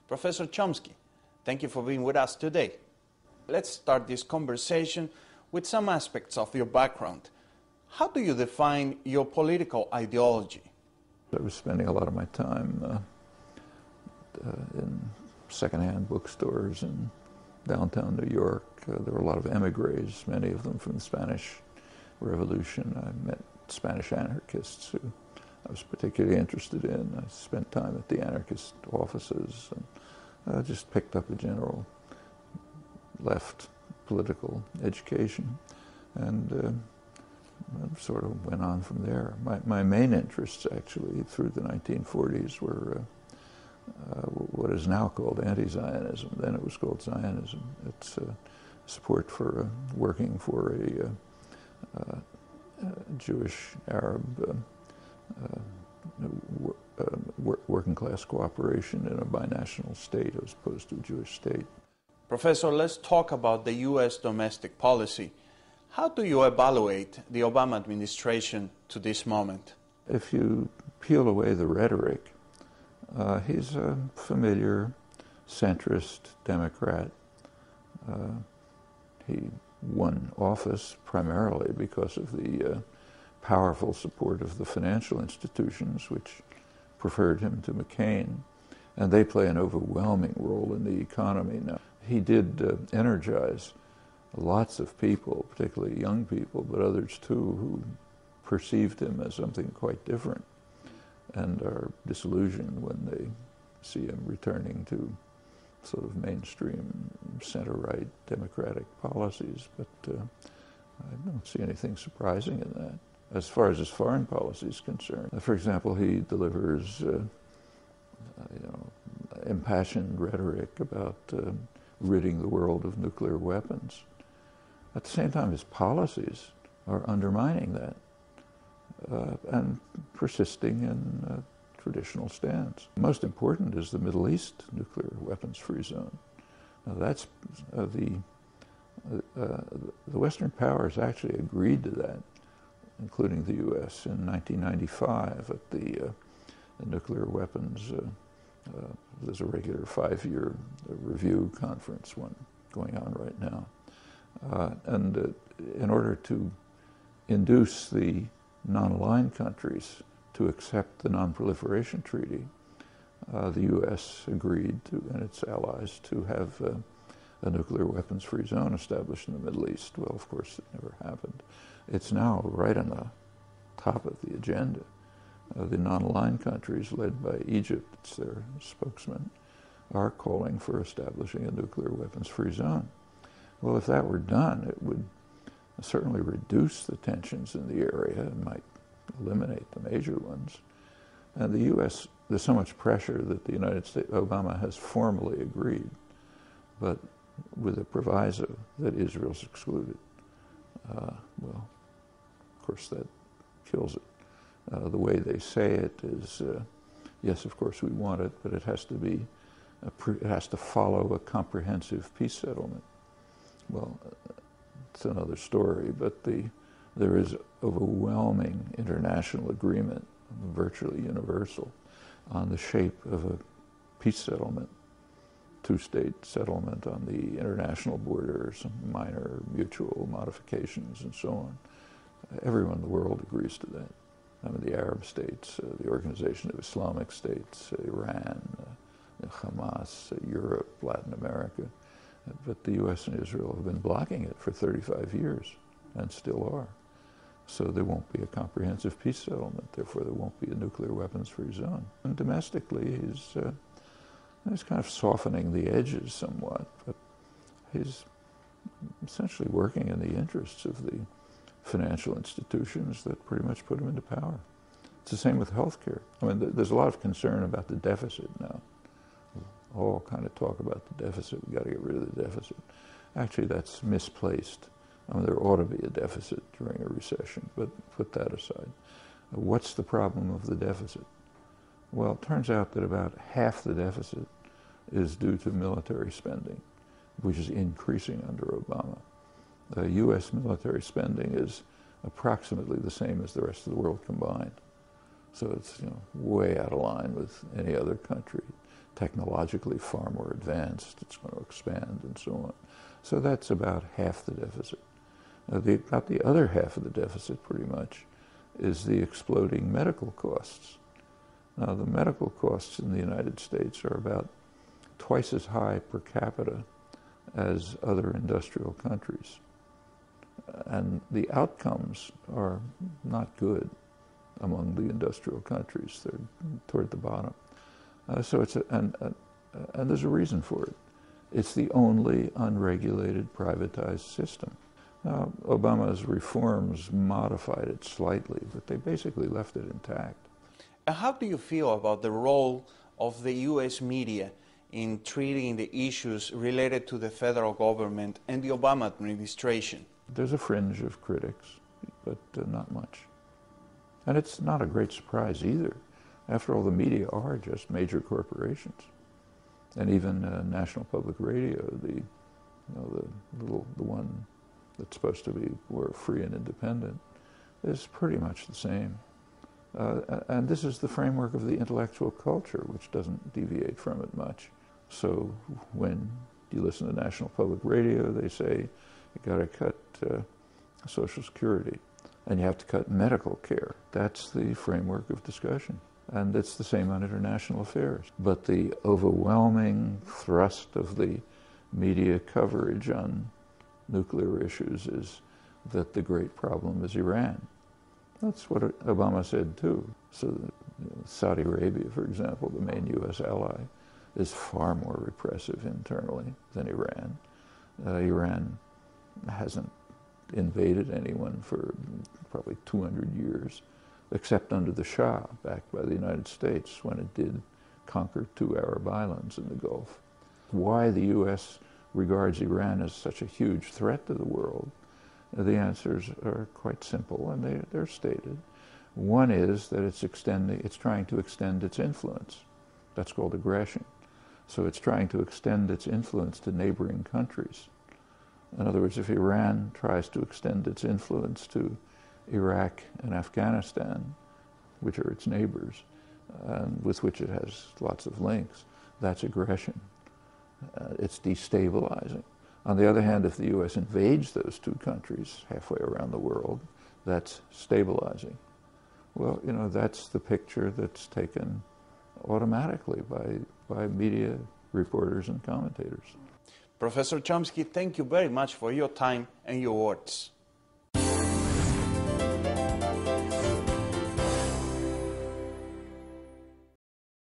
Professor Chomsky, thank you for being with us today. Let's start this conversation with some aspects of your background. How do you define your political ideology? I was spending a lot of my time in secondhand bookstores in downtown New York. There were a lot of emigres, many of them from the Spanish Revolution. I met Spanish anarchists who I was particularly interested in. I spent time at the anarchist offices and just picked up a general left political education and sort of went on from there. My main interests actually through the 1940s were what is now called anti-Zionism. Then it was called Zionism. It's support for working for a Jewish Arab working class cooperation in a binational state as opposed to a Jewish state. Professor, let's talk about the U.S. domestic policy. How do you evaluate the Obama administration to this moment? If you peel away the rhetoric, he's a familiar centrist Democrat. He won office primarily because of the powerful support of the financial institutions, which preferred him to McCain, and they play an overwhelming role in the economy now. He did energize lots of people, particularly young people, but others too, who perceived him as something quite different and are disillusioned when they see him returning to sort of mainstream center-right democratic policies. But I don't see anything surprising in that as far as his foreign policy is concerned. For example, he delivers impassioned rhetoric about ridding the world of nuclear weapons. At the same time, his policies are undermining that and persisting in traditional stance. Most important is the Middle East nuclear weapons-free zone. Now that's the Western powers actually agreed to that, including the U.S. in 1995 at the nuclear weapons. There's a regular 5-year review conference, one going on right now. And in order to induce the non-aligned countries to accept the Non-Proliferation Treaty, the U.S. agreed to, and its allies, to have a nuclear weapons-free zone established in the Middle East. Well, of course, it never happened. It's now right on the top of the agenda. The non-aligned countries, led by Egypt, it's their spokesman, are calling for establishing a nuclear weapons-free zone. Well, if that were done, it would certainly reduce the tensions in the area and might eliminate the major ones. And the U.S., there's so much pressure that the United States, Obama has formally agreed, but with a proviso that Israel's excluded. Well, of course, that kills it. The way they say it is, yes, of course we want it, but it has to be, it has to follow a comprehensive peace settlement. Well, it's another story, but there is overwhelming international agreement, virtually universal, on the shape of a peace settlement, two-state settlement on the international border, some minor mutual modifications and so on. Everyone in the world agrees to that. I mean, the Arab states, the Organization of Islamic States, Iran, Hamas, Europe, Latin America. But the U.S. and Israel have been blocking it for 35 years and still are. So there won't be a comprehensive peace settlement. Therefore, there won't be a nuclear weapons-free zone. And domestically, he's kind of softening the edges somewhat, but he's essentially working in the interests of the financial institutions that pretty much put him into power. It's the same with healthcare. I mean, there's a lot of concern about the deficit now. All kind of talk about the deficit. We've got to get rid of the deficit. Actually, that's misplaced. I mean, there ought to be a deficit during a recession, but put that aside. What's the problem of the deficit? Well, it turns out that about half the deficit is due to military spending, which is increasing under Obama. U.S. military spending is approximately the same as the rest of the world combined. So it's way out of line with any other country. technologically far more advanced, it's going to expand, and so on. So that's about half the deficit. About the other half of the deficit, pretty much, is the exploding medical costs. Now, the medical costs in the United States are about twice as high per capita as other industrial countries. And the outcomes are not good among the industrial countries. They're toward the bottom. And there's a reason for it. It's the only unregulated privatized system. Now, Obama's reforms modified it slightly, but they basically left it intact. How do you feel about the role of the U.S. media in treating the issues related to the federal government and the Obama administration? There's a fringe of critics, but not much. And it's not a great surprise either. After all, the media are just major corporations. And even National Public Radio, the one that's supposed to be more free and independent, is pretty much the same. And this is the framework of the intellectual culture, which doesn't deviate from it much. So when you listen to National Public Radio, they say you got to cut Social Security, and you have to cut medical care. That's the framework of discussion. And it's the same on international affairs. But the overwhelming thrust of the media coverage on nuclear issues is that the great problem is Iran. That's what Obama said too. So Saudi Arabia, for example, the main U.S. ally, is far more repressive internally than Iran. Iran hasn't invaded anyone for probably 200 years, except under the Shah, backed by the United States, when it did conquer 2 Arab islands in the Gulf. Why the U.S. regards Iran as such a huge threat to the world, the answers are quite simple, and they're stated. One is that it's trying to extend its influence. That's called aggression. So it's trying to extend its influence to neighboring countries. In other words, if Iran tries to extend its influence to Iraq and Afghanistan, which are its neighbors, and with which it has lots of links, that's aggression. It's destabilizing. On the other hand, if the U.S. invades those 2 countries halfway around the world, that's stabilizing. Well, that's the picture that's taken automatically by media reporters and commentators. Professor Chomsky, thank you very much for your time and your words.